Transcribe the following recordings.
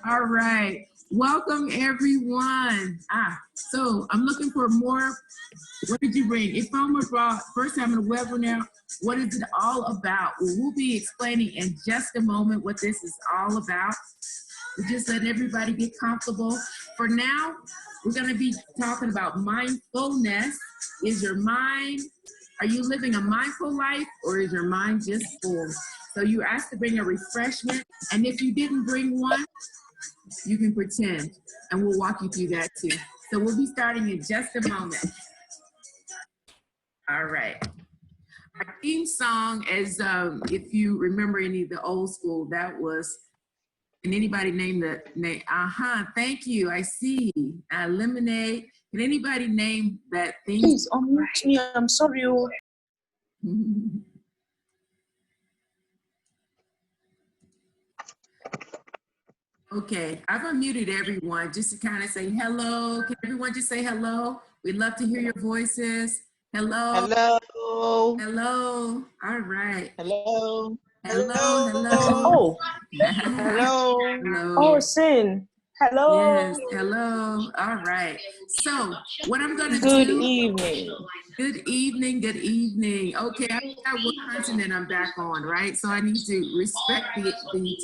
All right. Welcome, everyone. So I'm looking for more. What did you bring? If I'm abroad, first time in a webinar, what is it all about? Well, we'll be explaining in just a moment what this is all about. We're just letting everybody get comfortable. For now, we're going to be talking about mindfulness. Is your mind, are you living a mindful life, or is your mind just full? So you're asked to bring a refreshment, and if you didn't bring one, you can pretend, and we'll walk you through that too. So we'll be starting in just a moment. All right. Our theme song is, if you remember any of the old school, that was, can anybody name the name? Thank you, I see. Lemonade. Can anybody name that theme? Please unmute me, I'm sorry. Okay, I've unmuted everyone just to kind of say hello. Can everyone just say hello? We'd love to hear your voices. Hello. Hello. Hello. All right. Hello. Hello. Hello. Oh. Hello. Hello. Oh, Sin. Hello. Yes. Hello. All right. So what I'm going to do. Good evening. Good evening. Good evening. Okay, I got one continent I'm back on, right? So I need to respect the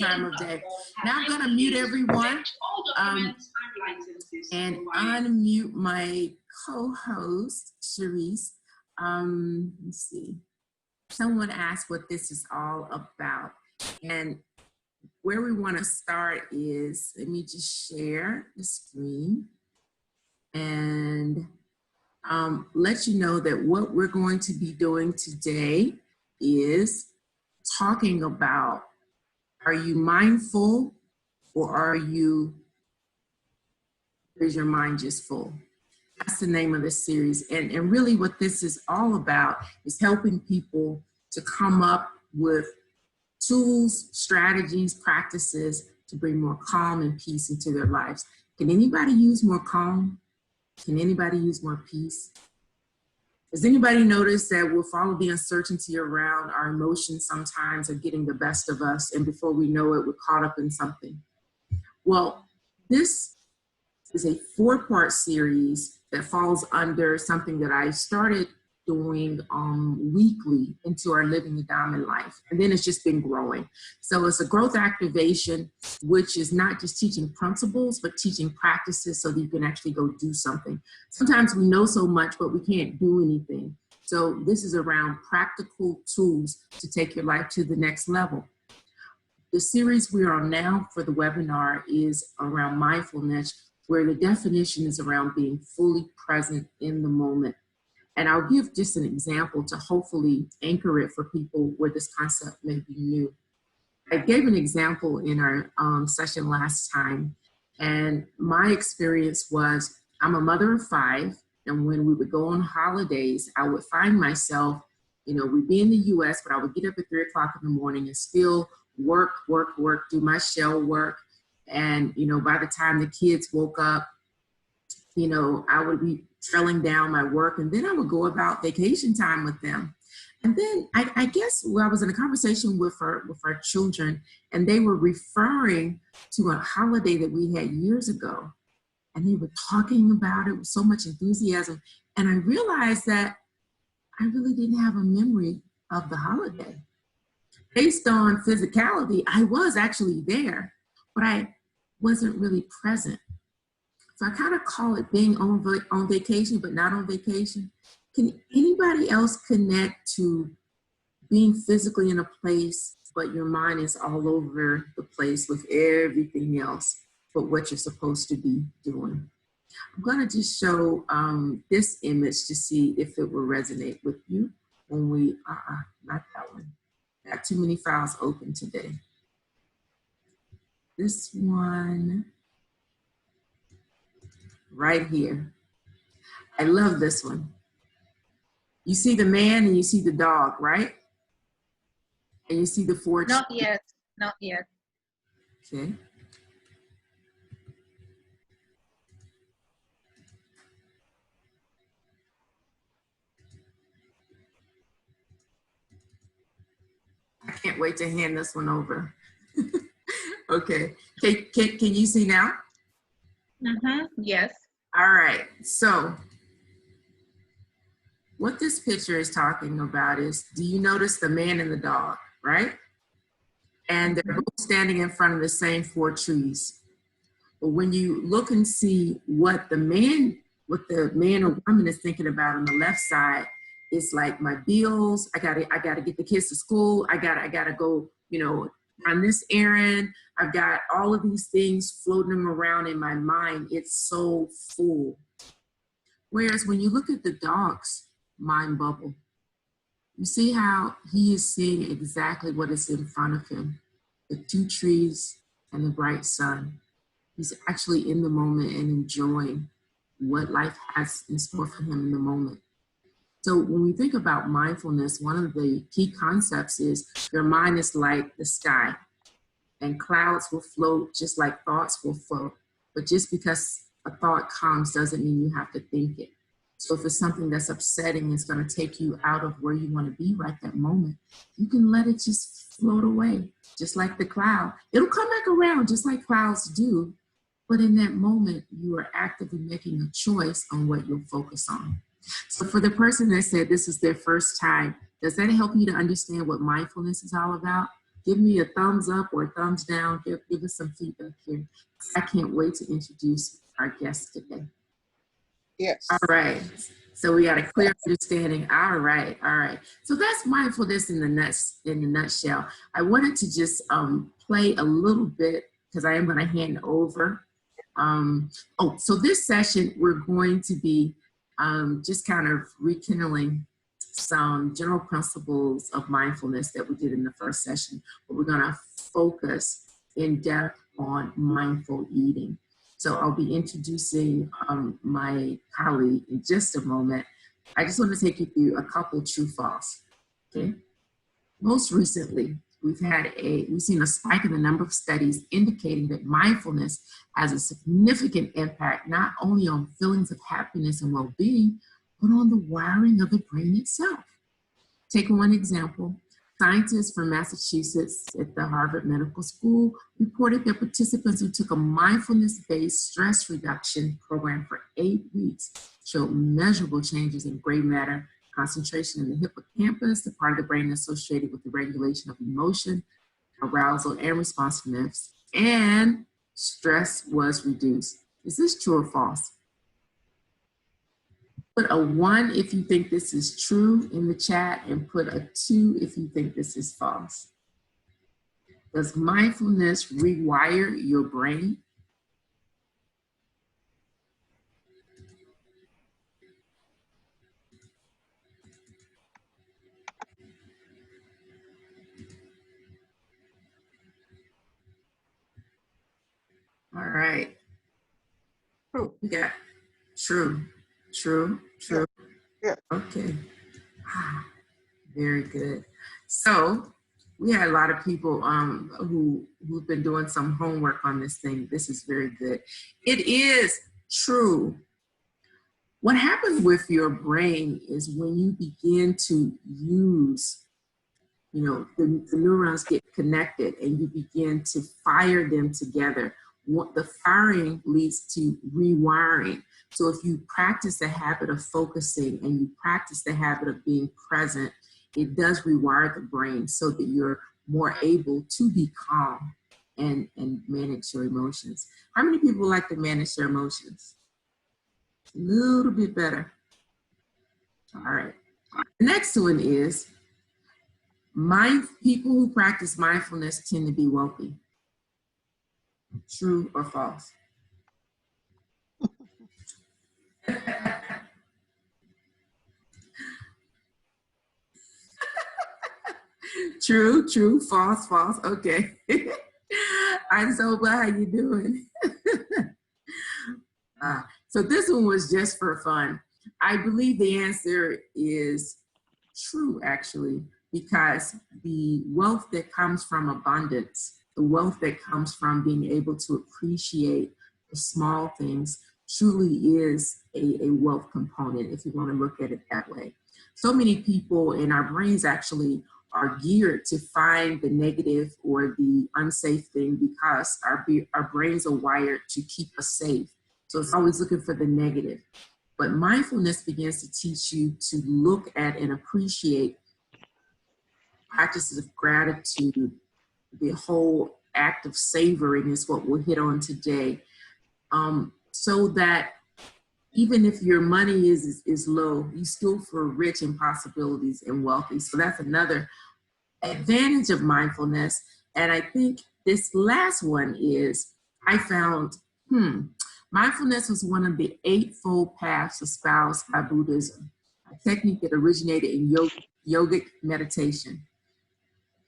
time of day. Now I'm going to mute everyone and unmute my co-host, Sharice. Let's see. Someone asked what this is all about. And where we want to start is, let me just share the screen and let you know that what we're going to be doing today is talking about, are you mindful, or is your mind just full? That's the name of the series. And really what this is all about is helping people to come up with tools, strategies, practices to bring more calm and peace into their lives. Can anybody use more calm? Can anybody use more peace? Does anybody notice that with all of the uncertainty around, our emotions sometimes are getting the best of us, and before we know it, we're caught up in something? Well, this is a 4-part series that falls under something that I started doing weekly into our Living the Diamond Life. And then it's just been growing. So it's a growth activation, which is not just teaching principles, but teaching practices so that you can actually go do something. Sometimes we know so much, but we can't do anything. So this is around practical tools to take your life to the next level. The series we are on now for the webinar is around mindfulness, where the definition is around being fully present in the moment. And I'll give just an example to hopefully anchor it for people where this concept may be new. I gave an example in our session last time, and my experience was, I'm a mother of 5, and when we would go on holidays, I would find myself, we'd be in the US, but I would get up at 3 o'clock in the morning and still work, do my shell work. And, by the time the kids woke up, I would be trailing down my work, and then I would go about vacation time with them. And then I guess I was in a conversation with our children, and they were referring to a holiday that we had years ago. And they were talking about it with so much enthusiasm. And I realized that I really didn't have a memory of the holiday. Based on physicality, I was actually there, but I wasn't really present. So I kind of call it being on vacation, but not on vacation. Can anybody else connect to being physically in a place, but your mind is all over the place with everything else but what you're supposed to be doing? I'm going to just show this image to see if it will resonate with you when we, not that one. Got too many files open today. This one. Right here. I love this one. You see the man and you see the dog, right? And you see the 4 Not yet. Not yet. Okay. I can't wait to hand this one over. Okay. Can you see now? Yes. All right. So what this picture is talking about is, do you notice the man and the dog, right? And they're both standing in front of the same 4 trees. But when you look and see what the man or woman is thinking about on the left side, it's like my bills. I gotta get the kids to school. I gotta go, run this errand. I've got all of these things floating around in my mind. It's so full. Whereas when you look at the dog's mind bubble, you see how he is seeing exactly what is in front of him, the 2 trees and the bright sun. He's actually in the moment and enjoying what life has in store for him in the moment. So when we think about mindfulness, one of the key concepts is your mind is like the sky, and clouds will float just like thoughts will float. But just because a thought comes doesn't mean you have to think it. So if it's something that's upsetting, it's going to take you out of where you want to be right that moment. You can let it just float away, just like the cloud. It'll come back around just like clouds do. But in that moment, you are actively making a choice on what you'll focus on. So for the person that said this is their first time, does that help you to understand what mindfulness is all about? Give me a thumbs up or a thumbs down. Give us some feedback here. I can't wait to introduce our guest today. Yes. All right. So we got a clear understanding. All right. So that's mindfulness in the nutshell. I wanted to just play a little bit because I am going to hand over. So this session, we're going to be just kind of rekindling some general principles of mindfulness that we did in the first session, but we're going to focus in depth on mindful eating. So I'll be introducing my colleague in just a moment. I just want to take you through a couple true false. Okay. Most recently, we've seen a spike in the number of studies indicating that mindfulness has a significant impact not only on feelings of happiness and well-being, but on the wiring of the brain itself. Take one example. Scientists from Massachusetts at the Harvard Medical School reported that participants who took a mindfulness-based stress reduction program for 8 weeks showed measurable changes in gray matter concentration in the hippocampus, the part of the brain associated with the regulation of emotion, arousal, and responsiveness, and stress was reduced. Is this true or false? Put a 1 if you think this is true in the chat, and put a 2 if you think this is false. Does mindfulness rewire your brain? All right. Oh, we got true. Yeah. Okay. Very good. So we had a lot of people who've been doing some homework on this thing. This is very good. It is true. What happens with your brain is when you begin to use, the neurons get connected and you begin to fire them together. The firing leads to rewiring. So if you practice the habit of focusing and you practice the habit of being present, it does rewire the brain so that you're more able to be calm and manage your emotions. How many people like to manage their emotions? A little bit better. All right. The next one is people who practice mindfulness tend to be wealthy. True or false? True, false. Okay. I'm so glad you're doing. So this one was just for fun. I believe the answer is true, actually, because the wealth that comes from abundance, the wealth that comes from being able to appreciate the small things truly is a wealth component, if you want to look at it that way. So many people in our brains actually are geared to find the negative or the unsafe thing because our brains are wired to keep us safe. So it's always looking for the negative. But mindfulness begins to teach you to look at and appreciate practices of gratitude. The whole act of savoring is what we'll hit on today. So that even if your money is low, you still feel rich in possibilities and wealthy. So that's another advantage of mindfulness. And I think this last one is, I found, mindfulness was one of the eightfold paths espoused by Buddhism, a technique that originated in yogic meditation.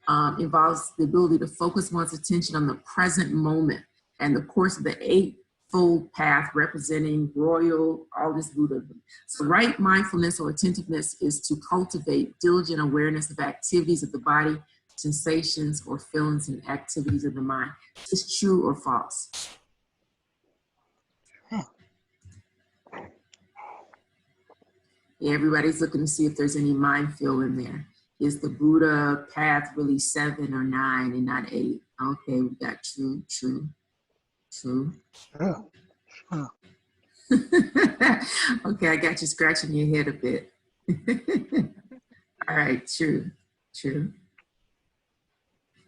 Involves the ability to focus one's attention on the present moment, and the course of the eightfold path representing all this Buddhism. So right mindfulness or attentiveness is to cultivate diligent awareness of activities of the body, sensations or feelings and activities of the mind. Is this true or false? Yeah, everybody's looking to see if there's any mindfield in there. Is the Buddha path really 7 or 9 and not 8? Okay, we got true. Okay, I got you scratching your head a bit. All right, true.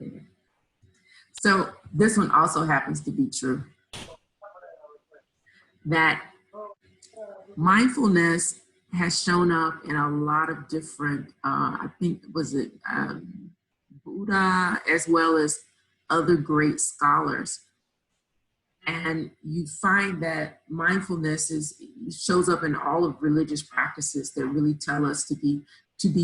Okay. So this one also happens to be true. That mindfulness has shown up in a lot of different, I think, Buddha, as well as other great scholars. And you find that mindfulness shows up in all of religious practices that really tell us to be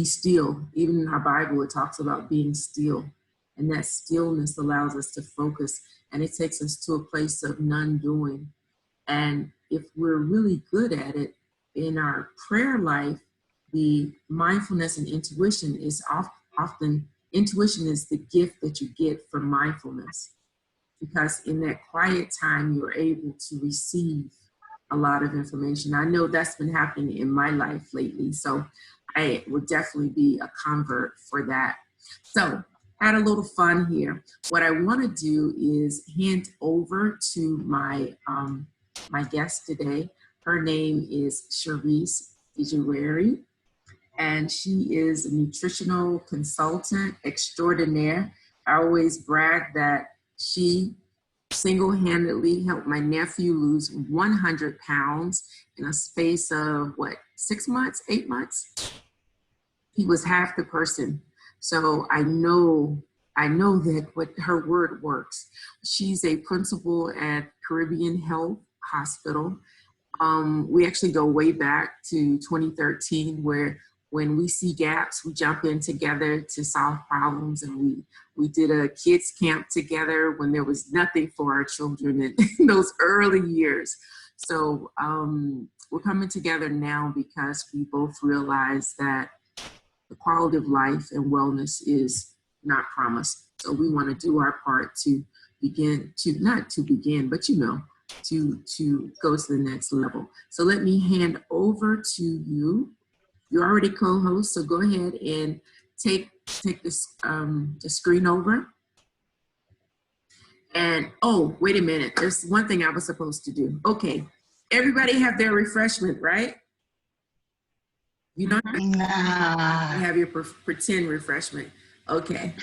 still. Even in our Bible, it talks about being still. And that stillness allows us to focus, and it takes us to a place of non-doing. And if we're really good at it in our prayer life, the mindfulness and intuition is often, intuition is the gift that you get from mindfulness. Because in that quiet time, you're able to receive a lot of information. I know that's been happening in my life lately, so I would definitely be a convert for that. So, had a little fun here. What I want to do is hand over to my my guest today. Her name is Cherise Ijuweri, and she is a nutritional consultant extraordinaire. I always brag that she single-handedly helped my nephew lose 100 pounds in a space of, 6 months, 8 months? He was half the person. So I know that what her word works. She's a principal at Caribbean Health Hospital. We actually go way back to 2013, where when we see gaps, we jump in together to solve problems. And we did a kids camp together when there was nothing for our children in those early years. So we're coming together now because we both realize that the quality of life and wellness is not promised. So we want to do our part to not to begin, but to go to the next level. So let me hand over to you. You're already co-host, so go ahead and take this the screen over. And oh, wait a minute. There's one thing I was supposed to do. Okay, everybody have their refreshment, right? You don't have your pretend refreshment. Okay,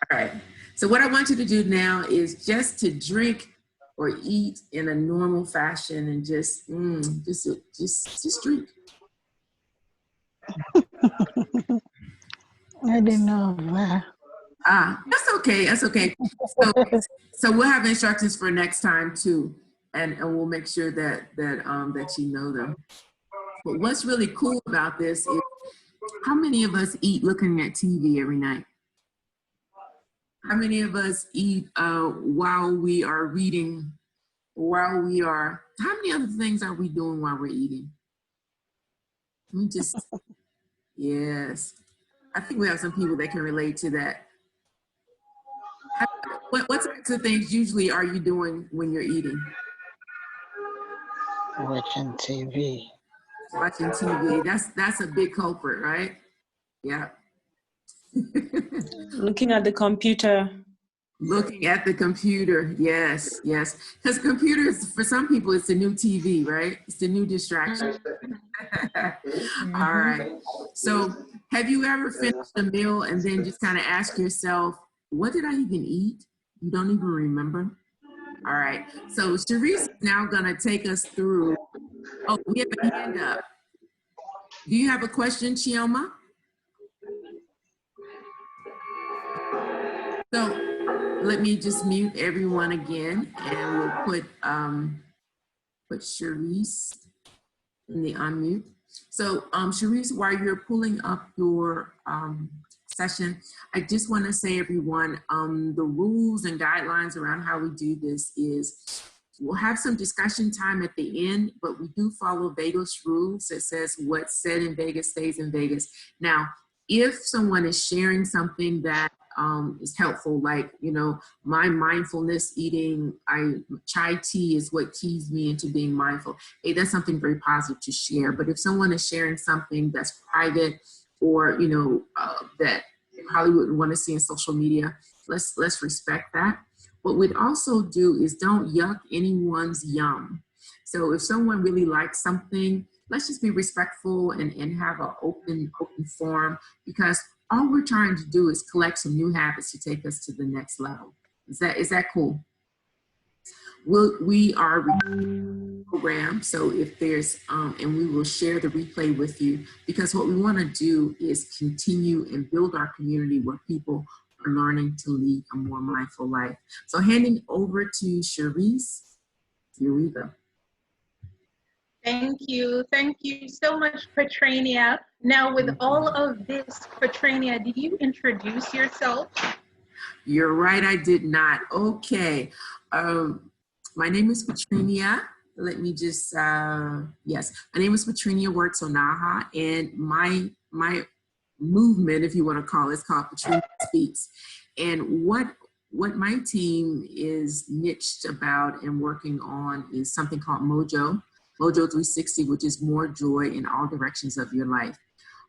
all right. So what I want you to do now is just to drink or eat in a normal fashion and just drink. I didn't know that. That's okay. That's okay. So we'll have instructions for next time too, and we'll make sure that you know them. But what's really cool about this is, how many of us eat looking at TV every night? How many of us eat while we are reading? How many other things are we doing while we're eating? Yes. I think we have some people that can relate to that. What types of things usually are you doing when you're eating? Watching TV. Watching TV. That's a big culprit, right? Yeah. Looking at the computer. Looking at the computer, yes, yes. Because computers, for some people, it's the new TV, right? It's the new distraction. All right. So have you ever finished a meal and then just kind of ask yourself, what did I even eat? You don't even remember? All right. So Sharice is now going to take us through. Oh, we have a hand up. Do you have a question, Chioma? So let me just mute everyone again, and we'll put Sharice in the unmute. So Sharice, while you're pulling up your session, I just want to say, everyone, the rules and guidelines around how we do this is we'll have some discussion time at the end, but we do follow Vegas rules that says what's said in Vegas stays in Vegas. Now, if someone is sharing something that is helpful, like, you know, my mindfulness eating, chai tea is what keys me into being mindful. Hey, that's something very positive to share. But if someone is sharing something that's private or, you know, that you probably wouldn't want to see in social media, let's respect that. What we'd also do is don't yuck anyone's yum. So if someone really likes something, let's just be respectful and have an open forum, because all we're trying to do is collect some new habits to take us to the next level. Is that cool? We are program, so if there's and we will share the replay with you, because what we want to do is continue and build our community where people are learning to lead a more mindful life. So handing over to Sharice, here we go. Thank you. Thank you so much, Petrania. Now, with all of this, Petrania, did you introduce yourself? You're right, I did not. Okay. My name is Petrania. Let me just, yes. My name is Petrania Wertzonaha, and my movement, if you want to call it, is called Petrania Speaks. And what my team is niched about and working on is something called Mojo 360, which is more joy in all directions of your life.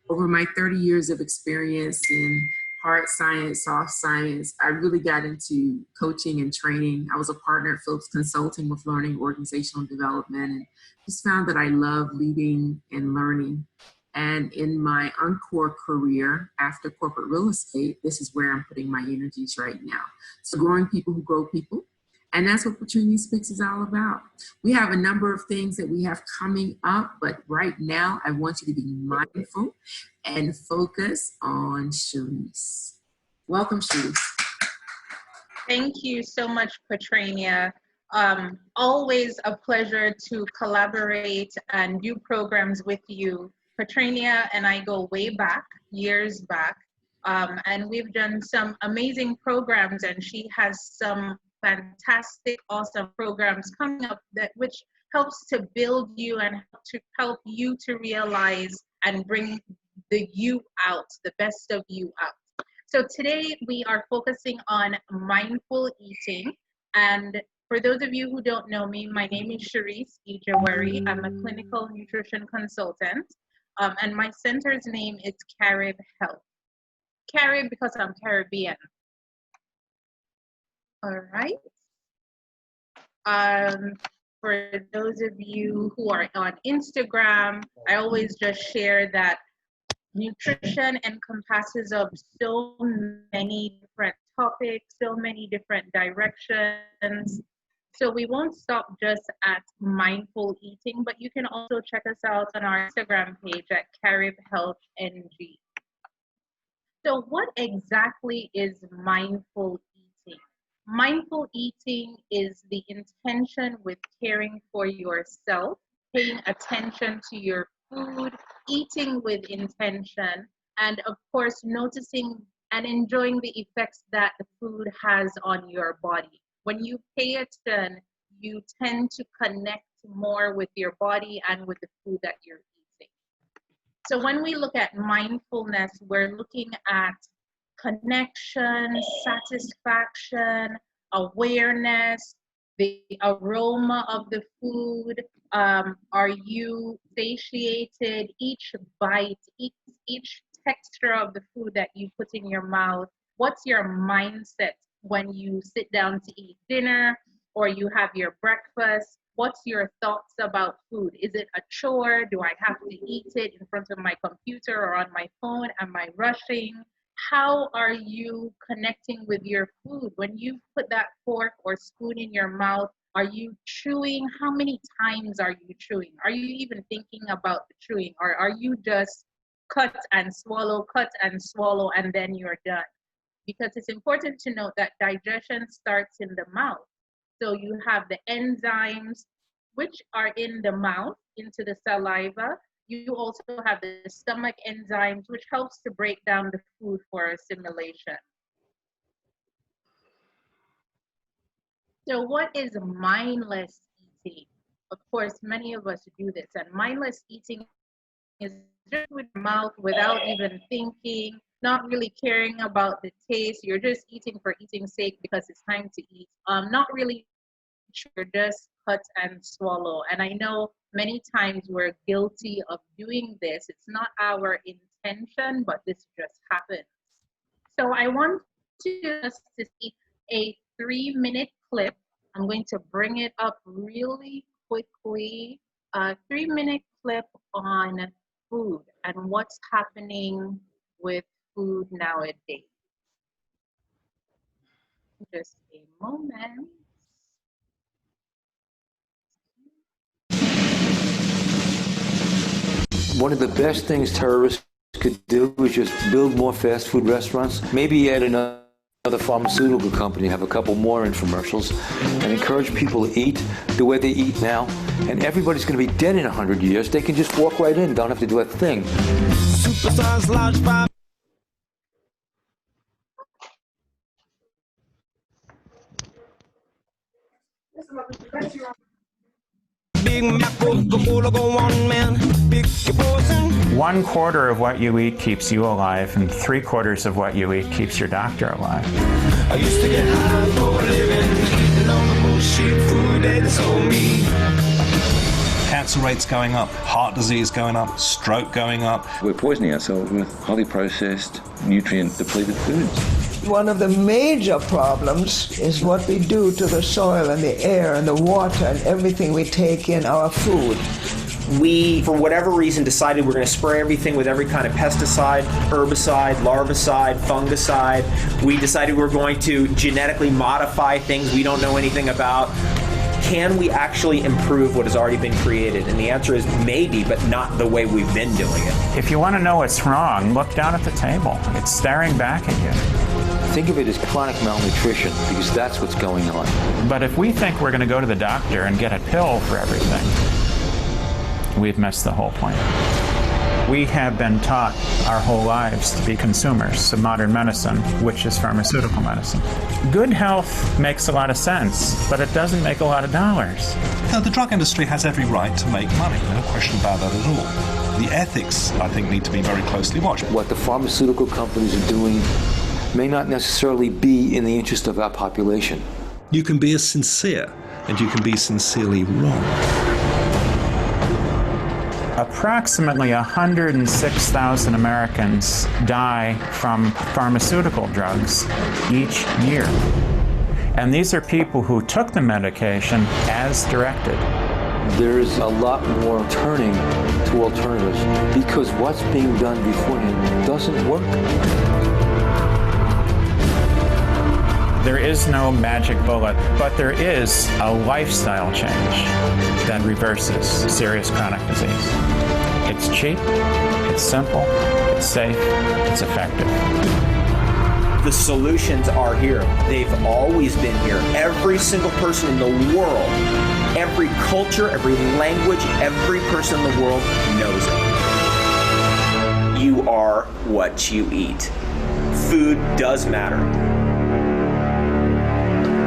Over my 30 years of experience in hard science, soft science, I really got into coaching and training. I was a partner at Phillips Consulting with learning organizational development, and just found that I love leading and learning. And in my Encore career after corporate real estate, this is where I'm putting my energies right now. So growing people who grow people. And that's what Petrania Speaks is all about. We have a number of things that we have coming up, but right now I want you to be mindful and focus on Sharice. Welcome, Sharice. Thank you so much, Petrania. Always a pleasure to collaborate and do programs with you. Petrania and I go way back, years back, and we've done some amazing programs, and she has some fantastic, awesome programs coming up which helps to build you and to help you to realize and bring the you out, the best of you out. So today we are focusing on mindful eating. And for those of you who don't know me, my name is Sharice Ijawari. I'm a clinical nutrition consultant. And my center's name is Carib Health. Carib because I'm Caribbean. All right. For those of you who are on Instagram, I always just share that nutrition encompasses of so many different topics, so many different directions. So we won't stop just at mindful eating, but you can also check us out on our Instagram page at Carib Health NG. So what exactly is mindful eating? Mindful eating is the intention with caring for yourself, paying attention to your food, eating with intention, and of course, noticing and enjoying the effects that the food has on your body. When you pay attention, you tend to connect more with your body and with the food that you're eating. So when we look at mindfulness, we're looking at connection, satisfaction, awareness, the aroma of the food. Are you satiated? Each bite, each texture of the food that you put in your mouth? What's your mindset when you sit down to eat dinner or you have your breakfast? What's your thoughts about food? Is it a chore? Do I have to eat it in front of my computer or on my phone? Am I rushing? How are you connecting with your food? When you put that fork or spoon in your mouth, are you chewing? How many times are you chewing? Are you even thinking about the chewing? Or are you just cut and swallow, and then you're done? Because it's important to note that digestion starts in the mouth. So you have the enzymes, which are in the mouth, into the saliva. You also have the stomach enzymes, which helps to break down the food for assimilation. So what is mindless eating? Of course, many of us do this, and mindless eating is just with your mouth without even thinking, not really caring about the taste. You're just eating for eating's sake because it's time to eat. Not really sure, just cut and swallow. And I know many times we're guilty of doing this. It's not our intention, but this just happens. So I want us to see a 3-minute clip. I'm going to bring it up really quickly. A 3-minute clip on food and what's happening with food nowadays. Just a moment. One of the best things terrorists could do is just build more fast food restaurants, maybe add another pharmaceutical company, have a couple more infomercials, and encourage people to eat the way they eat now. And everybody's going to be dead in 100 years. They can just walk right in, don't have to do a thing. Superstars Lounge by Big Mac, Coca-Cola, go on, man. Pick your poison. 1/4 of what you eat keeps you alive, and 3/4 of what you eat keeps your doctor alive. I used to get high for a living, eating all the bullshit food they told me. Cancer rates going up, heart disease going up, stroke going up. We're poisoning ourselves with highly processed, nutrient-depleted foods. One of the major problems is what we do to the soil and the air and the water and everything we take in our food. We, for whatever reason, decided we're going to spray everything with every kind of pesticide, herbicide, larvicide, fungicide. We decided we're going to genetically modify things we don't know anything about. Can we actually improve what has already been created? And the answer is maybe, but not the way we've been doing it. If you want to know what's wrong, look down at the table. It's staring back at you. Think of it as chronic malnutrition, because that's what's going on. But if we think we're going to go to the doctor and get a pill for everything, we've missed the whole point. We have been taught our whole lives to be consumers of modern medicine, which is pharmaceutical medicine. Good health makes a lot of sense, but it doesn't make a lot of dollars. Now, the drug industry has every right to make money, no question about that at all. The ethics, I think, need to be very closely watched. What the pharmaceutical companies are doing may not necessarily be in the interest of our population. You can be as sincere, and you can be sincerely wrong. Approximately 106,000 Americans die from pharmaceutical drugs each year. And these are people who took the medication as directed. There's a lot more turning to alternatives because what's being done beforehand doesn't work. There is no magic bullet, but there is a lifestyle change that reverses serious chronic disease. It's cheap, it's simple, it's safe, it's effective. The solutions are here. They've always been here. Every single person in the world, every culture, every language, every person in the world knows it. You are what you eat. Food does matter.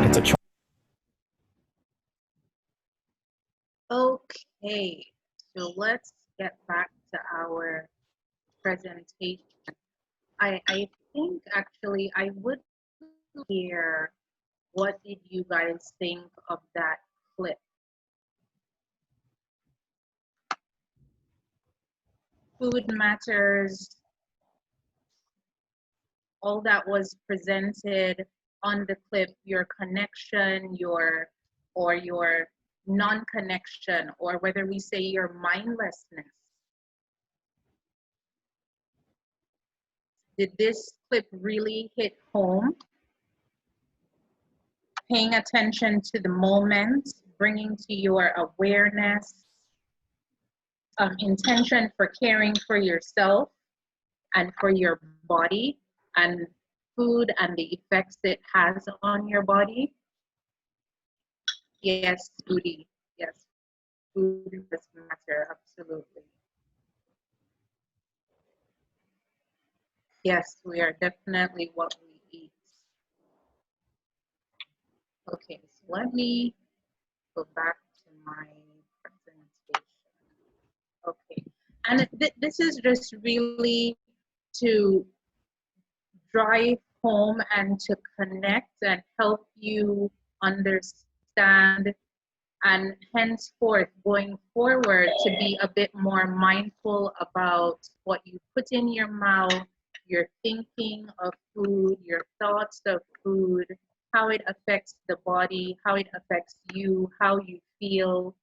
It's a choice. Okay, so let's get back to our presentation. I think actually I would hear what did you guys think of that clip? Food matters. all that was presented on the clip, your connection, your non-connection, or whether we say your mindlessness. Did this clip really hit home? Paying attention to the moment, bringing to your awareness, intention for caring for yourself and for your body, and food and the effects it has on your body. Yes, foodie. Yes, food does matter, absolutely. Yes, we are definitely what we eat. Okay, so let me go back to my presentation. Okay, and this is just really to drive home and to connect and help you understand, and henceforth going forward to be a bit more mindful about what you put in your mouth, your thinking of food, your thoughts of food, how it affects the body, how it affects you, how you feel.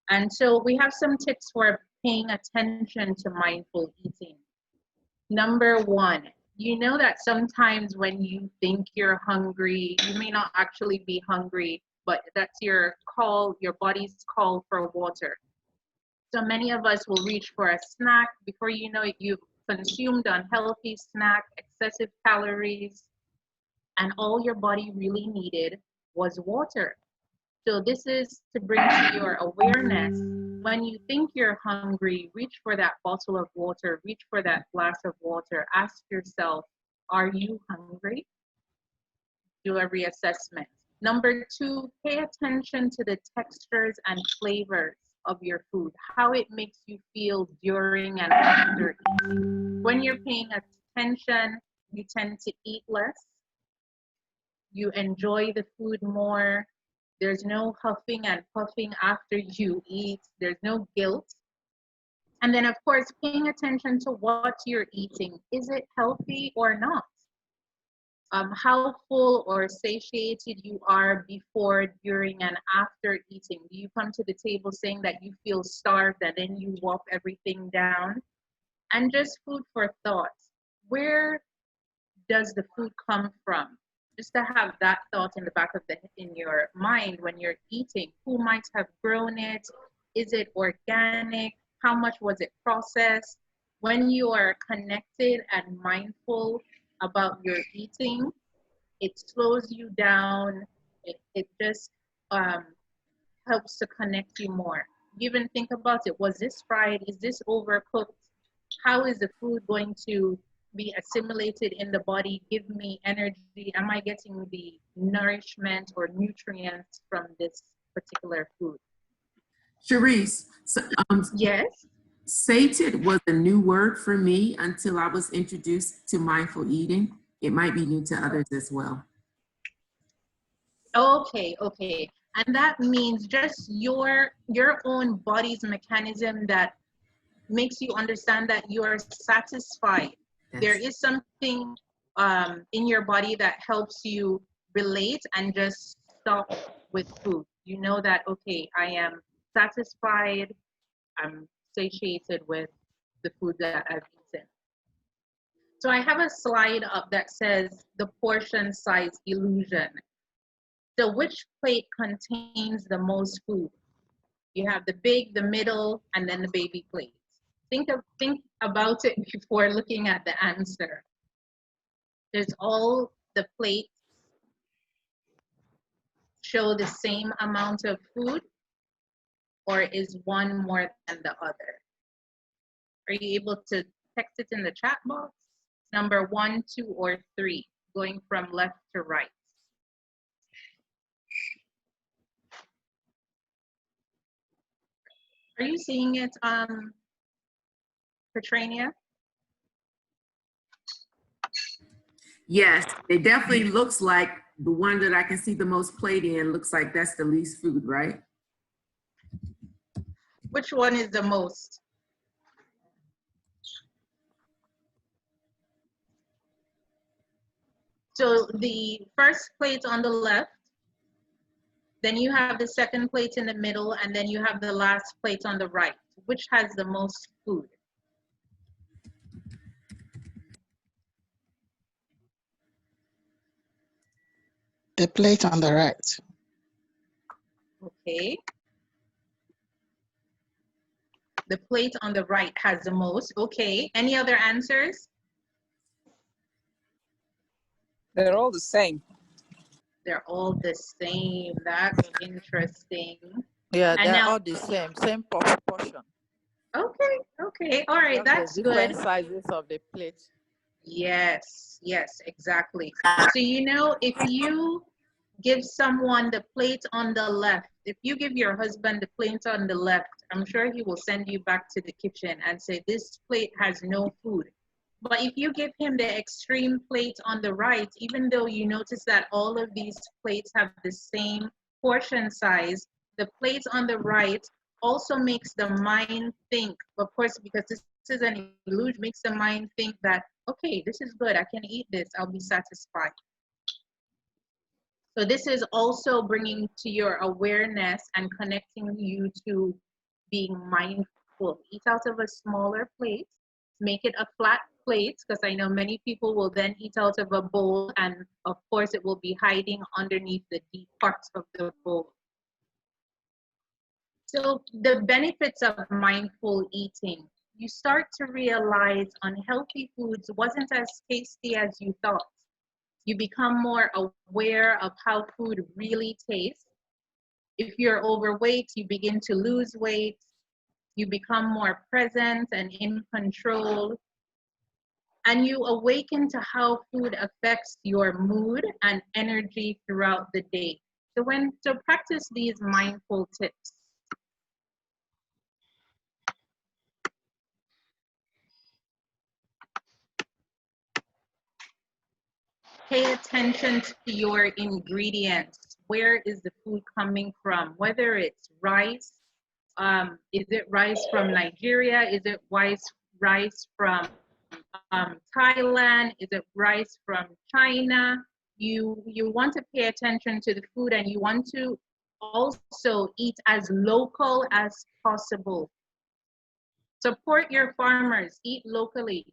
And so we have some tips for paying attention to mindful eating. Number one, you know that sometimes when you think you're hungry, you may not actually be hungry, but that's your call, your body's call for water. So many of us will reach for a snack. Before you know it, you've consumed unhealthy snack, excessive calories, and all your body really needed was water. So this is to bring to your awareness, when you think you're hungry, reach for that bottle of water, reach for that glass of water, ask yourself, are you hungry? Do a reassessment. Number two, pay attention to the textures and flavors of your food, how it makes you feel during and after eating. When you're paying attention, you tend to eat less, you enjoy the food more. There's no huffing and puffing after you eat. There's no guilt. And then, of course, paying attention to what you're eating. Is it healthy or not? How full or satiated you are before, during, and after eating. Do you come to the table saying that you feel starved and then you wolf everything down? And just food for thought. Where does the food come from? Just to have that thought in the back of in your mind when you're eating. Who might have grown it? Is it organic? How much was it processed? When you are connected and mindful about your eating, it slows you down. It just helps to connect you more. You even think about it. Was this fried? Is this overcooked? How is the food going to be assimilated in the body, give me energy? Am I getting the nourishment or nutrients from this particular food? Cherise, so, yes? Sated was a new word for me until I was introduced to mindful eating. It might be new to others as well. Okay. And that means just your own body's mechanism that makes you understand that you are satisfied. There is something in your body that helps you relate and just stop with food. You know that, okay, I am satisfied, I'm satiated with the food that I've eaten. So I have a slide up that says the portion size illusion. So which plate contains the most food? You have the big, the middle, and then the baby plate. Think about it before looking at the answer. Does all the plates show the same amount of food, or is one more than the other? Are you able to text it in the chat box? Number 1, 2, or 3, going from left to right. Are you seeing it, Petrania? Yes, it definitely looks like the one that I can see the most plate in looks like that's the least food, right? Which one is the most? So the first plate on the left, then you have the second plate in the middle, and then you have the last plate on the right. Which has the most food? The plate on the right. Okay. The plate on the right has the most. Okay. Any other answers? They're all the same. They're all the same. That's interesting. Yeah, And they're now, all the same proportion. okay, okay, all right, Just that's the good. different sizes of the plate. Yes, yes, exactly. So, you know, if you give someone the plate on the left, if you give your husband the plate on the left, I'm sure he will send you back to the kitchen and say, this plate has no food. But if you give him the extreme plate on the right, even though you notice that all of these plates have the same portion size, the plate on the right also makes the mind think, of course, because this is an illusion, makes the mind think that, okay, this is good, I can eat this, I'll be satisfied. So this is also bringing to your awareness and connecting you to being mindful. Eat out of a smaller plate, make it a flat plate, because I know many people will then eat out of a bowl, and of course it will be hiding underneath the deep parts of the bowl. So the benefits of mindful eating, you start to realize unhealthy foods wasn't as tasty as you thought. You become more aware of how food really tastes. If you're overweight, you begin to lose weight. You become more present and in control. And you awaken to how food affects your mood and energy throughout the day. So practice these mindful tips. Pay attention to your ingredients. Where is the food coming from? Whether it's rice, is it rice from Nigeria? Is it rice from Thailand? Is it rice from China? You want to pay attention to the food, and you want to also eat as local as possible. Support your farmers, eat locally.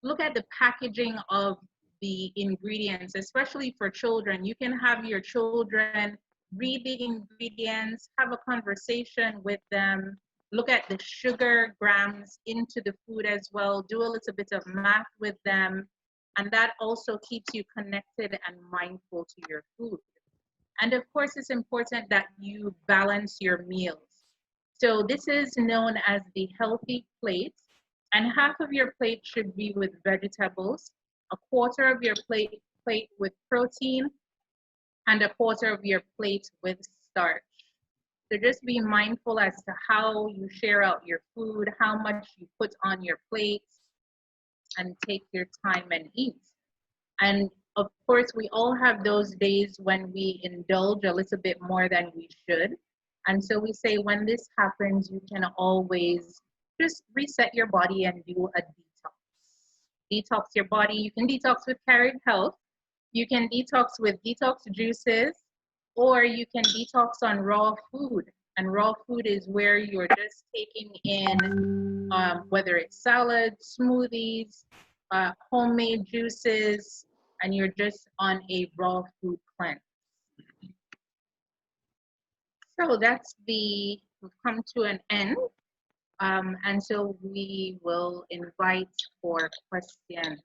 Look at the packaging of the ingredients, especially for children. You can have your children read the ingredients, have a conversation with them, look at the sugar grams into the food as well, do a little bit of math with them, and that also keeps you connected and mindful to your food. And of course, it's important that you balance your meals. So this is known as the healthy plate, and half of your plate should be with vegetables, a quarter of your plate with protein, and a quarter of your plate with starch. So just be mindful as to how you share out your food, how much you put on your plate, and take your time and eat. And of course, we all have those days when we indulge a little bit more than we should. And so we say when this happens, you can always just reset your body and do a detox. Detox your body. You can detox with Carrot Health. You can detox with detox juices, or you can detox on raw food. And raw food is where you're just taking in, whether it's salads, smoothies, homemade juices, and you're just on a raw food cleanse. So we've come to an end. And so we will invite for questions.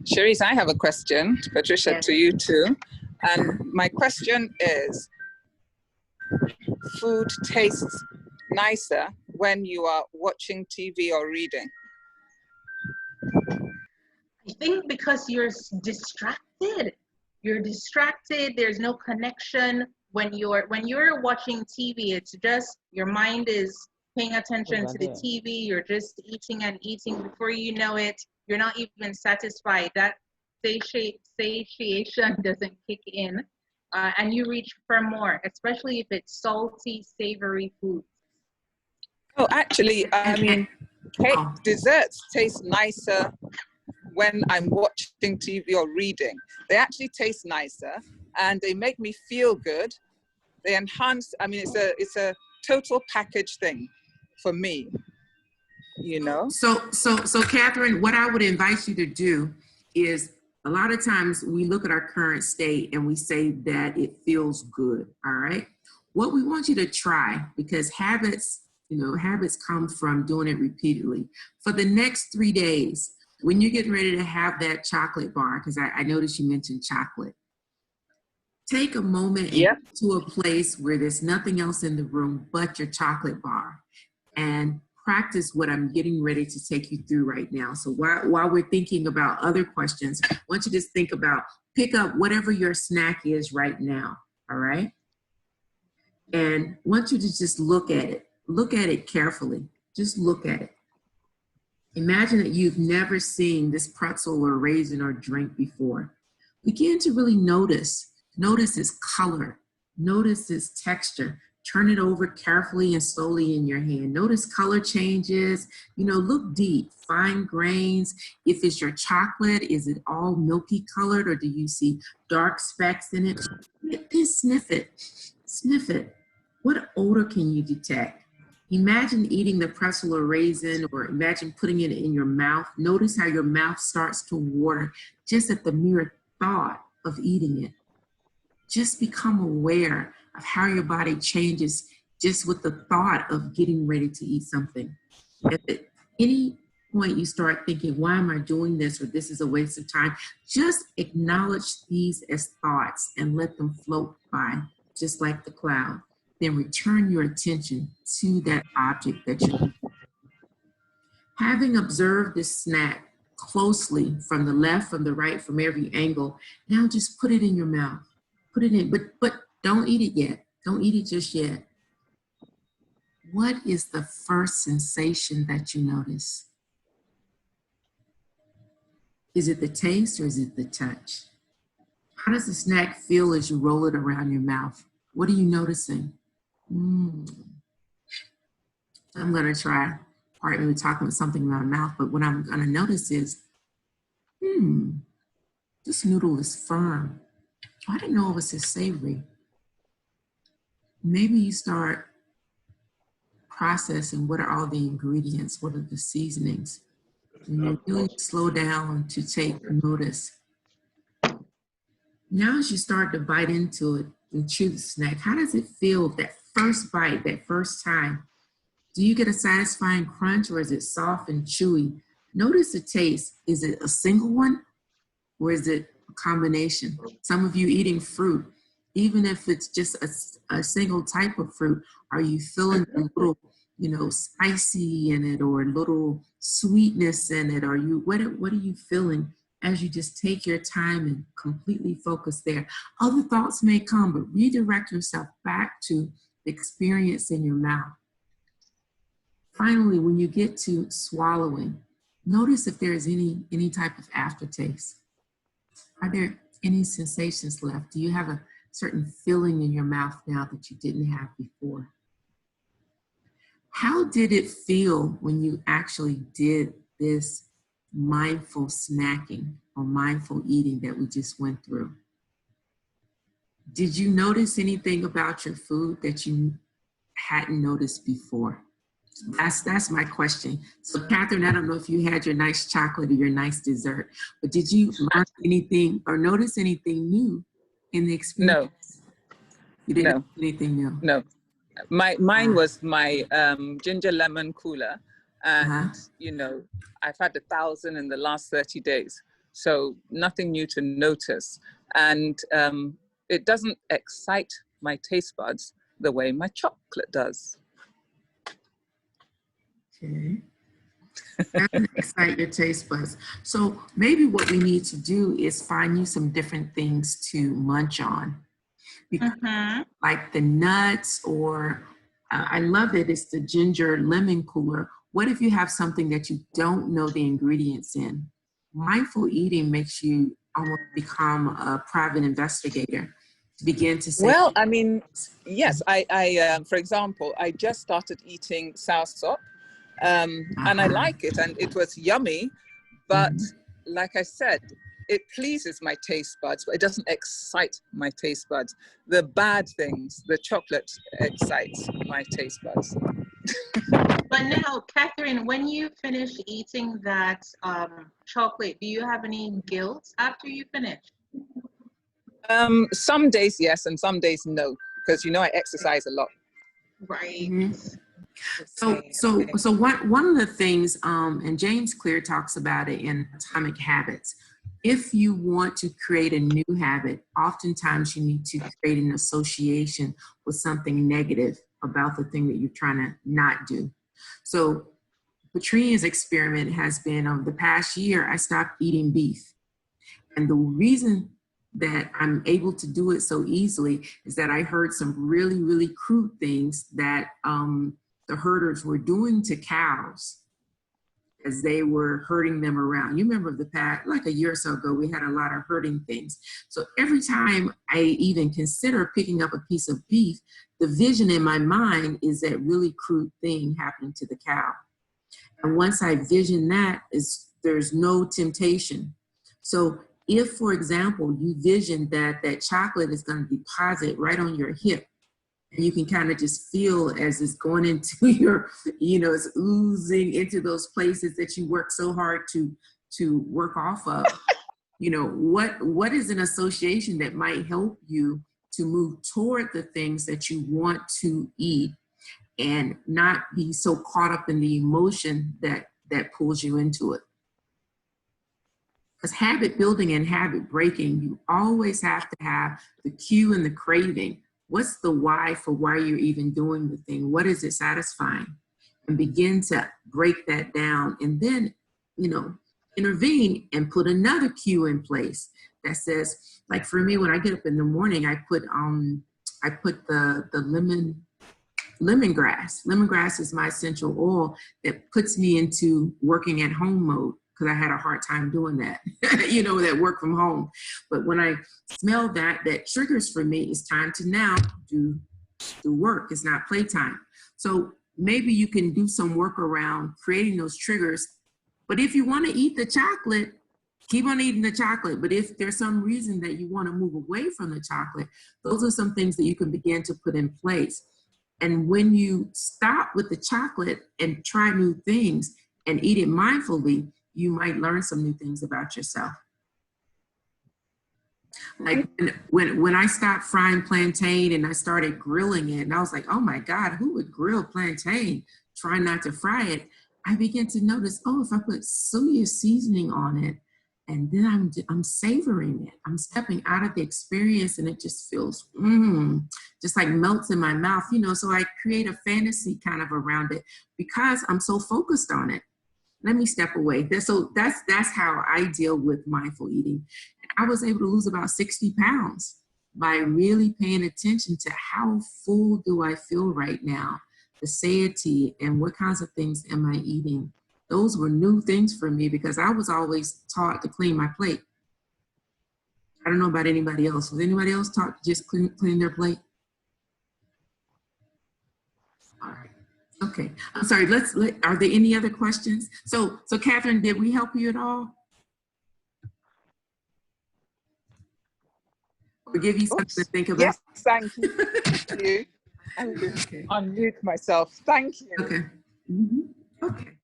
Cherise, I have a question, Patricia, Yes. to you too. And my question is, food tastes nicer when you are watching TV or reading? I think because you're distracted. You're distracted, there's no connection. When you're watching TV, it's just your mind is paying attention to the TV, you're just eating and eating. Before you know it, you're not even satisfied. That satiation doesn't kick in, and you reach for more, especially if it's salty, savory food. Oh, actually, I mean, desserts taste nicer when I'm watching TV or reading. They actually taste nicer and they make me feel good. They enhance, I mean, it's a total package thing for me, you know? So Catherine, what I would invite you to do is, a lot of times we look at our current state and we say that it feels good, all right? What we want you to try, because habits come from doing it repeatedly. For the next 3 days, when you're getting ready to have that chocolate bar, because I noticed you mentioned chocolate, take a moment and get to a place where there's nothing else in the room but your chocolate bar, and practice what I'm getting ready to take you through right now. So while we're thinking about other questions, I want you to just think about, pick up whatever your snack is right now, all right? And I want you to just look at it. Look at it carefully. Just look at it. Imagine that you've never seen this pretzel or raisin or drink before. Begin to really notice. Notice its color. Notice its texture. Turn it over carefully and slowly in your hand. Notice color changes. Look deep, fine grains. If it's your chocolate, is it all milky colored, or do you see dark specks in it? Just sniff it. Sniff it. What odor can you detect? Imagine eating the pretzel or raisin, or imagine putting it in your mouth. Notice how your mouth starts to water just at the mere thought of eating it. Just become aware of how your body changes just with the thought of getting ready to eat something. If at any point you start thinking, why am I doing this, or this is a waste of time, just acknowledge these as thoughts and let them float by, just like the cloud. Then return your attention to that object that you're eating. Having observed this snack closely from the left, from the right, from every angle, now just put it in your mouth. Put it in, but don't eat it yet. Don't eat it just yet. What is the first sensation that you notice? Is it the taste or is it the touch? How does the snack feel as you roll it around your mouth? What are you noticing? I'm gonna try, partly we're talking with something in my mouth, but what I'm gonna notice is, this noodle is firm. I didn't know it was this savory. Maybe you start processing what are all the ingredients, what are the seasonings. And you really slow down to take notice. Now as you start to bite into it and chew the snack, how does it feel, that first bite, that first time? Do you get a satisfying crunch, or is it soft and chewy? Notice the taste. Is it a single one, or is it a combination? Some of you eating fruit, even if it's just a single type of fruit, are you feeling a little, spicy in it, or a little sweetness in it? What are you feeling as you just take your time and completely focus there? Other thoughts may come, but redirect yourself back to the experience in your mouth. Finally, when you get to swallowing, notice if there is any type of aftertaste. Are there any sensations left? Do you have a certain feeling in your mouth now that you didn't have before? How did it feel when you actually did this mindful snacking or mindful eating that we just went through? Did you notice anything about your food that you hadn't noticed before? That's my question. So Catherine, I don't know if you had your nice chocolate or your nice dessert, but did you learn anything or notice anything new in the experience? No. You didn't notice anything new? No. Mine was my ginger lemon cooler, and I've had 1,000 in the last 30 days, so nothing new to notice, and it doesn't excite my taste buds the way my chocolate does. Okay. That doesn't excite your taste buds. So maybe what we need to do is find you some different things to munch on. Like the nuts, or I love it, it's the ginger lemon cooler. What if you have something that you don't know the ingredients in? Mindful eating makes you almost become a private investigator. Begin to say, well, I mean, yes, I for example, I just started eating soursop, and I like it, and it was yummy, but like I said, it pleases my taste buds, but it doesn't excite my taste buds. The bad things, the chocolate excites my taste buds. But now, Catherine, when you finish eating that chocolate, do you have any guilt after you finish? Some days yes, and some days no, because you know I exercise a lot. Right. So one of the things, and James Clear talks about it in Atomic Habits. If you want to create a new habit, oftentimes you need to create an association with something negative about the thing that you're trying to not do. So Patrinia's experiment has been, over the past year, I stopped eating beef. And the reason that I'm able to do it so easily is that I heard some really, really crude things that the herders were doing to cows as they were herding them around. You remember the past, like a year or so ago, we had a lot of herding things. So every time I even consider picking up a piece of beef, the vision in my mind is that really crude thing happening to the cow. And once I vision that, there's no temptation. So if, for example, you vision that that chocolate is going to deposit right on your hip, and you can kind of just feel as it's going into your, it's oozing into those places that you work so hard to work off of. What is an association that might help you to move toward the things that you want to eat and not be so caught up in the emotion that pulls you into it? Because habit building and habit breaking, you always have to have the cue and the craving. What's the why for why you're even doing the thing? What is it satisfying? And begin to break that down, and then, intervene and put another cue in place that says, like for me, when I get up in the morning, I put the lemongrass. Lemongrass is my essential oil that puts me into working at home mode, because I had a hard time doing that, that work from home. But when I smell that triggers for me, it's time to now do work. It's not playtime. So maybe you can do some work around creating those triggers. But if you want to eat the chocolate, keep on eating the chocolate. But if there's some reason that you want to move away from the chocolate, those are some things that you can begin to put in place. And when you stop with the chocolate and try new things and eat it mindfully, you might learn some new things about yourself. Like when I stopped frying plantain and I started grilling it, and I was like, oh my God, who would grill plantain? Try not to fry it. I began to notice, if I put soya seasoning on it, and then I'm savoring it. I'm stepping out of the experience, and it just feels, just like melts in my mouth, so I create a fantasy kind of around it because I'm so focused on it. Let me step away. So that's how I deal with mindful eating. I was able to lose about 60 pounds by really paying attention to how full do I feel right now, the satiety, and what kinds of things am I eating. Those were new things for me because I was always taught to clean my plate. I don't know about anybody else. Was anybody else taught to just clean their plate? All right. Okay, I'm sorry, are there any other questions? So Catherine, did we help you at all? Or give you something to think about? Yes, thank you. Okay. Unmute myself, thank you. Okay, okay. All right.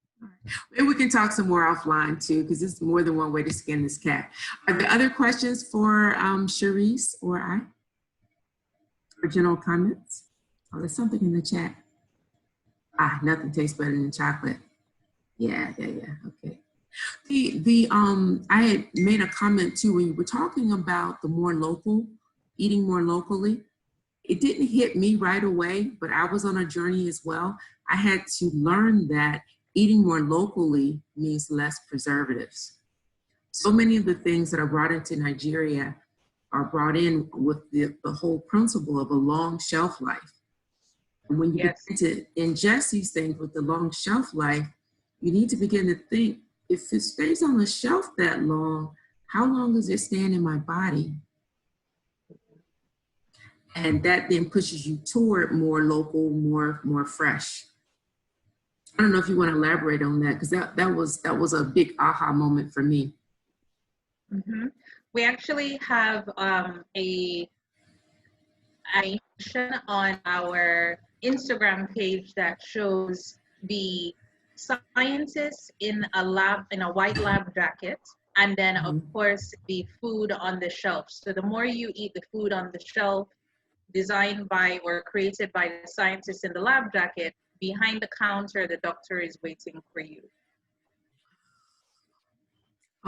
Maybe we can talk some more offline too, because there's more than one way to skin this cat. Are there other questions for Sharice or I? Or general comments? Oh, there's something in the chat. Nothing tastes better than chocolate. Yeah, okay. I had made a comment too when you were talking about the more local, eating more locally. It didn't hit me right away, but I was on a journey as well. I had to learn that eating more locally means less preservatives. So many of the things that are brought into Nigeria are brought in with the whole principle of a long shelf life. And when you begin to ingest these things with the long shelf life, you need to begin to think, if it stays on the shelf that long, how long does it stand in my body? And that then pushes you toward more local, more fresh. I don't know if you want to elaborate on that, because that was a big aha moment for me. Mm-hmm. We actually have a animation on our Instagram page that shows the scientists in a lab, in a white lab jacket, and then of course the food on the shelf. So the more you eat the food on the shelf, designed by or created by the scientists in the lab jacket, behind the counter, the doctor is waiting for you.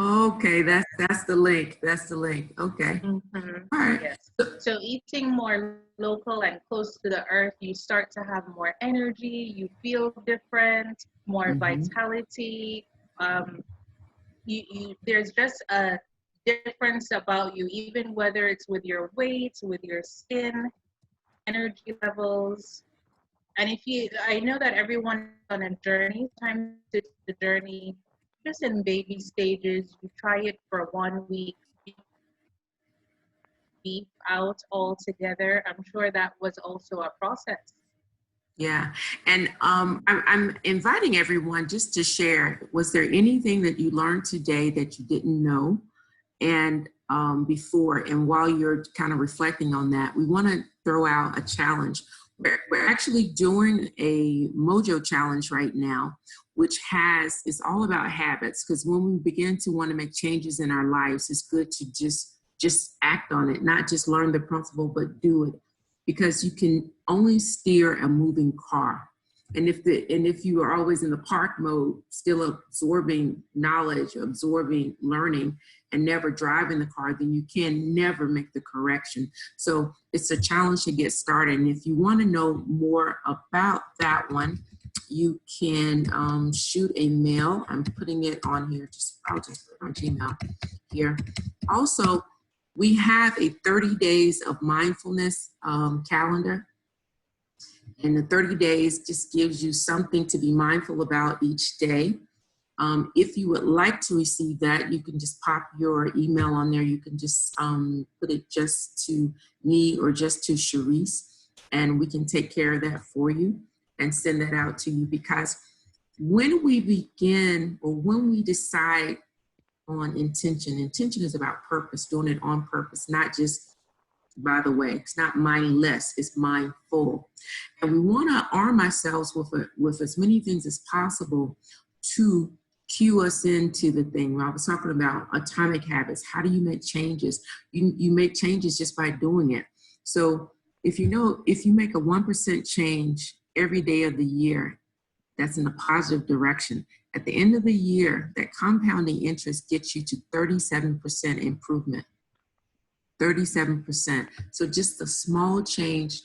Okay, that's the link. That's the link. Okay. Mm-hmm. All right. Yes. So eating more local and close to the earth, you start to have more energy, you feel different, more vitality. There's just a difference about you, even whether it's with your weight, with your skin, energy levels. And I know that everyone is on a journey. Sometimes it's the journey just in baby stages. You try it for 1 week, beef out altogether. I'm sure that was also a process. Yeah, and I'm inviting everyone just to share. Was there anything that you learned today that you didn't know, and before? And while you're kind of reflecting on that, we want to throw out a challenge. We're actually doing a Mojo challenge right now, which is all about habits. Because when we begin to want to make changes in our lives, it's good to just act on it, not just learn the principle, but do it. Because you can only steer a moving car. And if you are always in the park mode, still absorbing knowledge, absorbing learning, and never driving the car, then you can never make the correction. So it's a challenge to get started. And if you want to know more about that one, you can shoot a mail. I'm putting it on here. I'll just put it on Gmail here. Also, we have a 30 days of mindfulness calendar. And the 30 days just gives you something to be mindful about each day. If you would like to receive that, you can just pop your email on there. You can just put it just to me or just to Sharice, and we can take care of that for you and send that out to you. Because when we begin, or when we decide on intention is about purpose, doing it on purpose, not just by the way. It's not mindless, it's mindful. And we want to arm ourselves with as many things as possible to cue us into the thing. I was talking about atomic habits. How do you make changes? You make changes just by doing it. So if you make a 1% change every day of the year, that's in a positive direction. At the end of the year, that compounding interest gets you to 37% improvement. 37%. So just a small change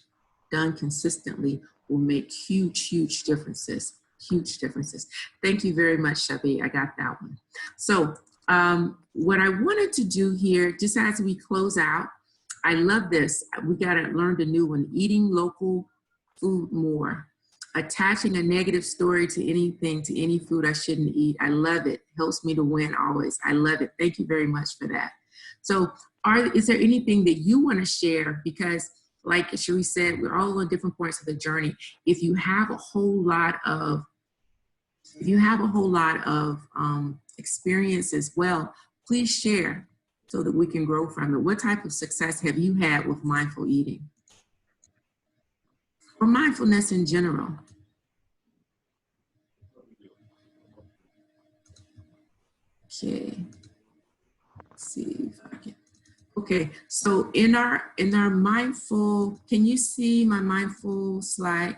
done consistently will make huge, huge differences. Huge differences. Thank you very much, Shabi. I got that one. So what I wanted to do here, just as we close out, I love this. We got to learn a new one. Eating local food more. Attaching a negative story to anything, to any food I shouldn't eat. I love it. Helps me to win always. I love it. Thank you very much for that. So is there anything that you want to share? Because like Cherie said, we're all on different points of the journey. If you have a whole lot of experience as well, please share so that we can grow from it. What type of success have you had with mindful eating? Or mindfulness in general? Okay, let's see if I can. Okay, so in our mindful, can you see my mindful slide?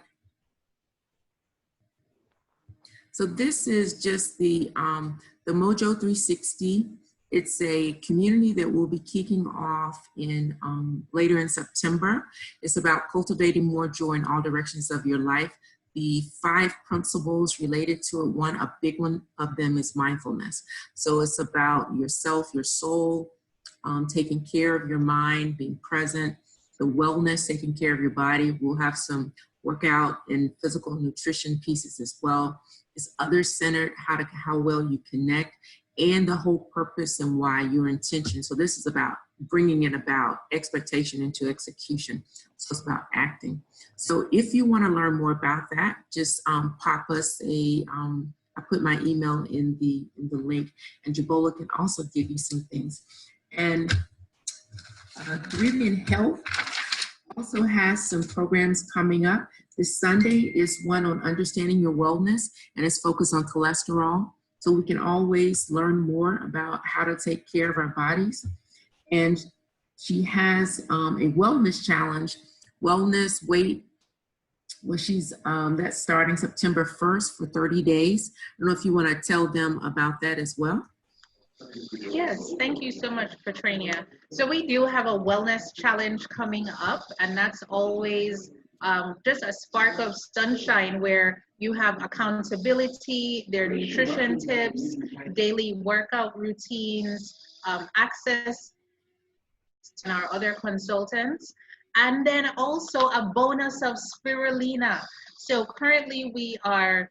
So this is just the Mojo 360. It's a community that will be kicking off in later in September. It's about cultivating more joy in all directions of your life. The 5 principles related to it, a big one of them is mindfulness. So it's about yourself, your soul, taking care of your mind, being present, the wellness, taking care of your body. We'll have some workout and physical nutrition pieces as well. It's other-centered, how well you connect, and the whole purpose and why, your intention. So this is about bringing it about, expectation into execution. So it's about acting. So if you want to learn more about that, just pop us a I put my email in the link, and Jabola can also give you some things. And Caribbean Health also has some programs coming up. This Sunday is one on understanding your wellness, and it's focused on cholesterol. So we can always learn more about how to take care of our bodies. And she has a wellness challenge, wellness weight. Well, she's that's starting September 1st for 30 days. I don't know if you want to tell them about that as well. Yes, thank you so much, Petrania. So we do have a wellness challenge coming up, and that's always just a spark of sunshine where you have accountability, their nutrition tips, daily workout routines, access to our other consultants, and then also a bonus of spirulina. So currently we are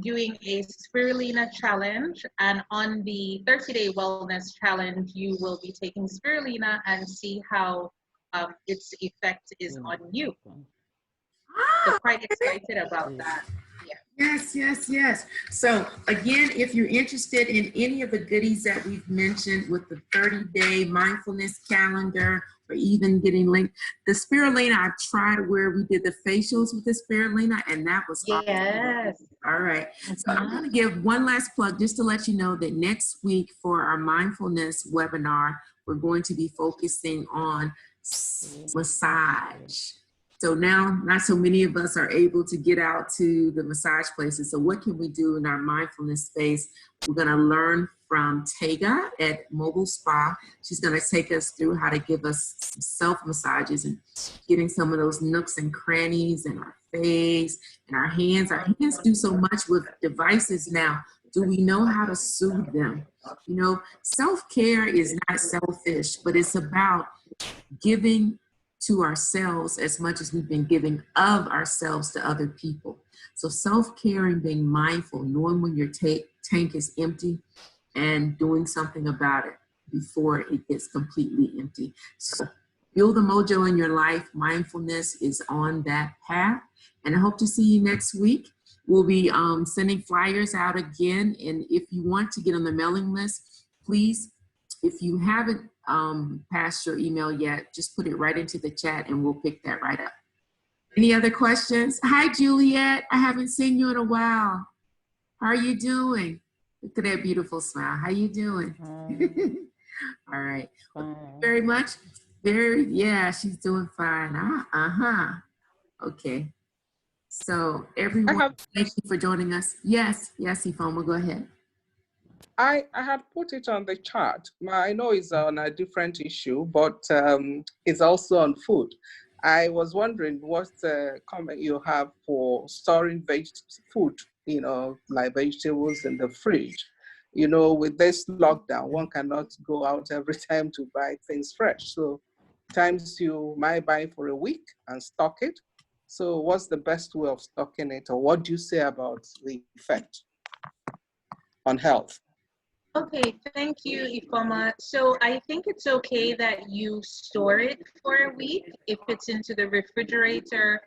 doing a spirulina challenge, and on the 30-day wellness challenge, you will be taking spirulina and see how its effect is on you. So quite excited about that. Yeah. Yes, yes, yes. So again, if you're interested in any of the goodies that we've mentioned with the 30-day mindfulness calendar, or even getting linked, the spirulina, I've tried where we did the facials with the spirulina, and that was awesome. Yes. All right. So I'm going to give one last plug just to let you know that next week for our mindfulness webinar, we're going to be focusing on massage. So now not so many of us are able to get out to the massage places. So what can we do in our mindfulness space? We're going to learn from Tega at Mobile Spa. She's going to take us through how to give us some self massages and getting some of those nooks and crannies in our face and our hands. Our hands do so much with devices now. Do we know how to soothe them? You know, self-care is not selfish, but it's about giving to ourselves as much as we've been giving of ourselves to other people. So self-care and being mindful, knowing when your tank is empty and doing something about it before it gets completely empty. So build the mojo in your life. Mindfulness is on that path. And I hope to see you next week. We'll be sending flyers out again. And if you want to get on the mailing list, please, if you haven't passed your email yet, just put it right into the chat and we'll pick that right up. Any other questions? Hi, Juliet. I haven't seen you in a while. How are you doing? Look at that beautiful smile. How you doing? All right. Well, thank you very much. Yeah, she's doing fine. Okay. So everyone, thank you for joining us. Yes, Ifoma, go ahead. I had put it on the chart. I know it's on a different issue, but it's also on food. I was wondering what comment you have for storing food, you know, like vegetables in the fridge. You know, with this lockdown, one cannot go out every time to buy things fresh. So times you might buy for a week and stock it. So what's the best way of stocking it, or what do you say about the effect on health? Okay, thank you, Ifoma. So I think it's okay that you store it for a week if it's into the refrigerator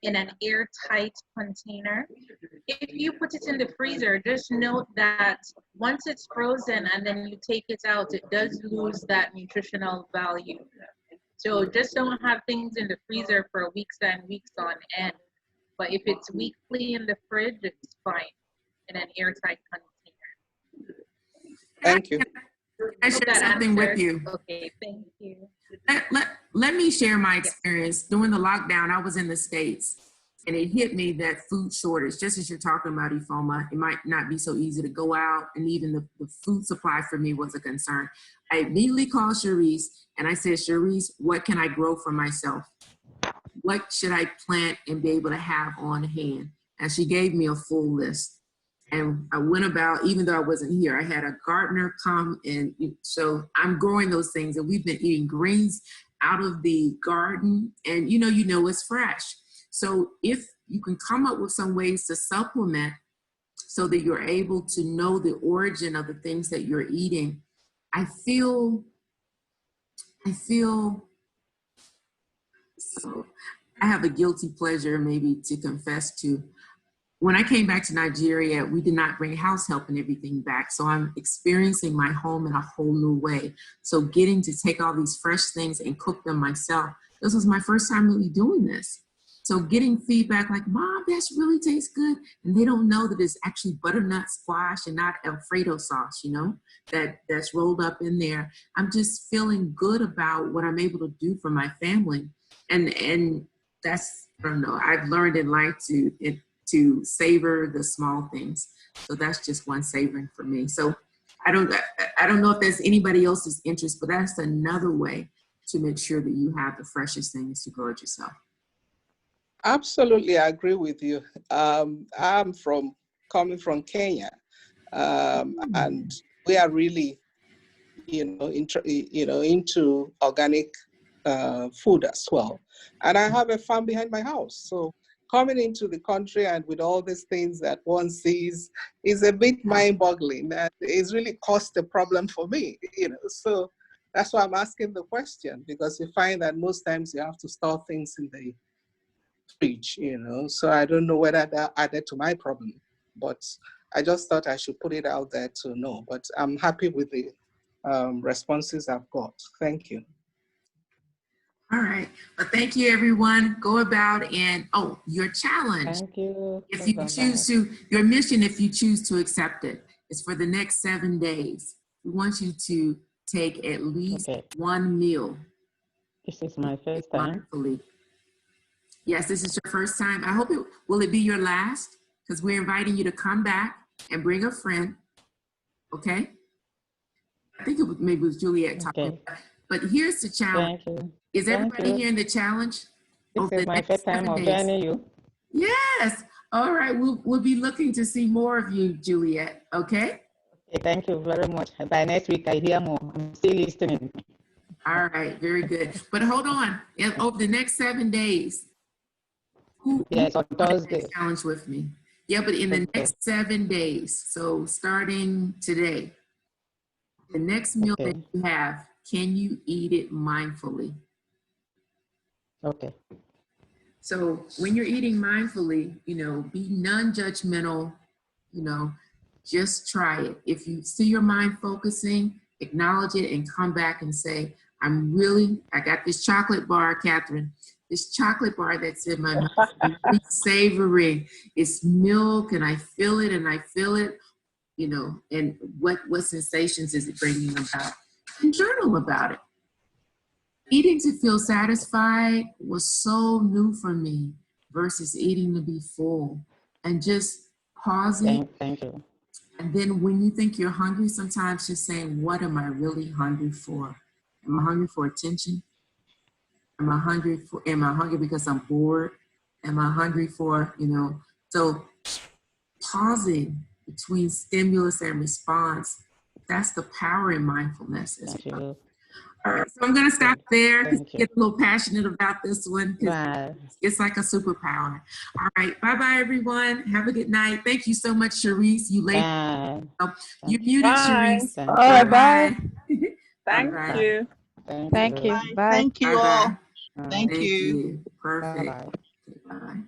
in an airtight container. If you put it in the freezer, just note that once it's frozen and then you take it out, it does lose that nutritional value. So just don't have things in the freezer for weeks and weeks on end. But if it's weekly in the fridge, it's fine in an airtight container. Thank you. I share something with you. Okay, thank you. Let me share my experience. During the lockdown, I was in the States, and it hit me that food shortage, just as you're talking about, Ifoma, it might not be so easy to go out, and even the food supply for me was a concern. I immediately called Cherise, and I said, Cherise, what can I grow for myself? What should I plant and be able to have on hand? And she gave me a full list. And I went about, even though I wasn't here, I had a gardener come and so I'm growing those things, and we've been eating greens out of the garden, and you know it's fresh. So if you can come up with some ways to supplement so that you're able to know the origin of the things that you're eating, I feel so I have a guilty pleasure maybe to confess to. when I came back to Nigeria, we did not bring house help and everything back. So I'm experiencing my home in a whole new way. So getting to take all these fresh things and cook them myself, this was my first time really doing this. So getting feedback like, Mom, that really tastes good. And they don't know that it's actually butternut squash and not Alfredo sauce, you know, that's rolled up in there. I'm just feeling good about what I'm able to do for my family. And that's, I don't know, I've learned in life to savor the small things. So that's just one savoring for me. So I don't know if there's anybody else's interest, but that's another way to make sure that you have the freshest things to grow it yourself. Absolutely, I agree with you. I'm coming from Kenya, and we are really, into organic food as well. And I have a farm behind my house, so coming into the country and with all these things that one sees is a bit mind-boggling, and it's really caused a problem for me. So that's why I'm asking the question, because you find that most times you have to store things in the fridge, so I don't know whether that added to my problem, but I just thought I should put it out there to know. But I'm happy with the responses I've got. Thank you. All right. Well, thank you, everyone. Go about and, your challenge. Thank you. If you choose to, your mission, if you choose to accept it, is for the next 7 days. We want you to take at least one meal. This is my first time. Mindfully. Yes, this is your first time. I hope will it be your last? Because we're inviting you to come back and bring a friend. Okay? I think maybe it was Juliet talking. But here's the challenge. Thank you. Is everybody hearing the challenge? This is my first time of joining you. Yes. All right. We'll be looking to see more of you, Juliet. Okay? Okay, thank you very much. By next week, I hear more. I'm still listening. All right. Very good. But hold on. Over the next 7 days, who on Thursday. Challenge with me? Yeah, but in the next 7 days, so starting today, the next meal that you have, can you eat it mindfully? Okay. So when you're eating mindfully, be non-judgmental, just try it. If you see your mind focusing, acknowledge it and come back and say, I got this chocolate bar, Catherine, this chocolate bar that's in my mouth, I'm really savoring. It's milk and I feel it, and what sensations is it bringing about? And journal about it. Eating to feel satisfied was so new for me versus eating to be full, and just pausing. Thank you. And then when you think you're hungry, sometimes just saying, what am I really hungry for? Am I hungry for attention? Am I hungry because I'm bored? Am I hungry for, so pausing between stimulus and response, that's the power in mindfulness. All right, so I'm going to stop there because I get a little passionate about this one because it's like a superpower. All right, bye-bye, everyone. Have a good night. Thank you so much, Sharice. You late. You're muted, Sharice. All right, bye. Thank you. Thank you. Bye. Thank you all. Thank you. Perfect. Bye.